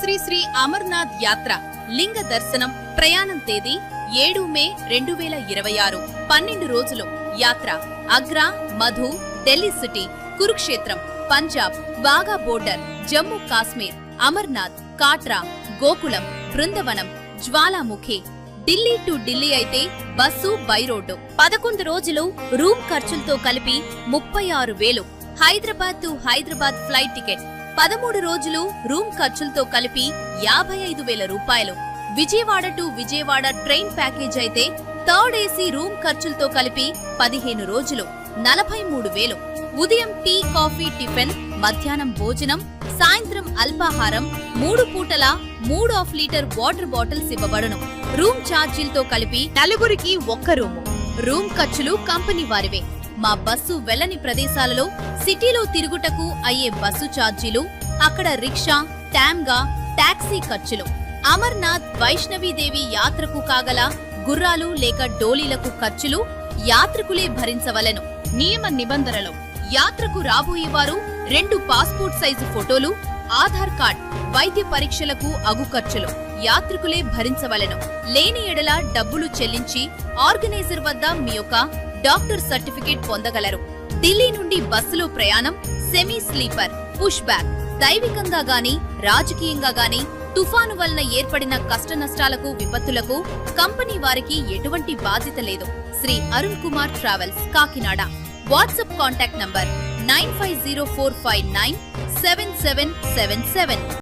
శ్రీ శ్రీ అమర్నాథ్ యాత్ర లింగ దర్శనం ప్రయాణం తేదీ 7 మే 2026 12 రోజులు యాత్ర అగ్రా మధు Delhi city Kurukshetra Punjab Wagah border Jammu Kashmir Amarnath Katra Gokul Brindavan Jwalamukhi Delhi to Delhi అయితే బస్సు బై రోడ్డు 11 రోజులు రూమ్ ఖర్చులతో కలిపి 36,000 Hyderabad to Hyderabad flight ticket 13 రోజులు రూమ్ ఖర్చులతో కలిపి 55,000 రూపాయలు Vijayawada to Vijayawada train package అయితే థర్డ్ ఏసీ రూమ్ ఖర్చులతో కలిపి 15 రోజులు 43,000 ఉదయం టీ కాఫీ టిఫిన్ మధ్యాహ్నం భోజనం సాయంత్రం అల్పాహారం 3 పూటల 3.5 లీటర్ వాటర్ బాటిల్స్ ఇవ్వబడును రూమ్ ఛార్జీలతో కలిపి నలుగురికి ఒక్క రూము రూమ్ ఖర్చులు కంపెనీ వారివే మా బస్సు వెళ్లని ప్రదేశాలలో సిటీలో తిరుగుటకు అయ్యే బస్సు ఛార్జీలు అక్కడ రిక్షా టామ్గా టాక్సీ ఖర్చులు అమర్నాథ్ వైష్ణవీదేవి యాత్రకు కాగల గుర్రాలు లేక డోలీలకు ఖర్చులు యాత్రికులే భరించవలెను నియమ నిబంధనలు యాత్రకు రాబోయేవారు 2 పాస్పోర్ట్ సైజు ఫోటోలు ఆధార్ కార్డ్ వైద్య పరీక్షలకు అగు ఖర్చులు యాత్రికులే భరించవలెను లేని ఎడల డబ్బులు చెల్లించి ఆర్గనైజర్ వద్ద మీ యొక్క డాక్టర్ సర్టిఫికేట్ పొందగలరు ఢిల్లీ నుండి బస్సులో ప్రయాణం సెమీ స్లీపర్ పుష్ బ్యాక్ దైవికంగా గాని రాజకీయంగా గాని తుఫాను వలన ఏర్పడిన కష్టనష్టాలకు విపత్తులకు కంపెనీ వారికి ఎటువంటి బాధ్యత లేదు Shri Arun Kumar travels Kakinada WhatsApp contact number 9504597777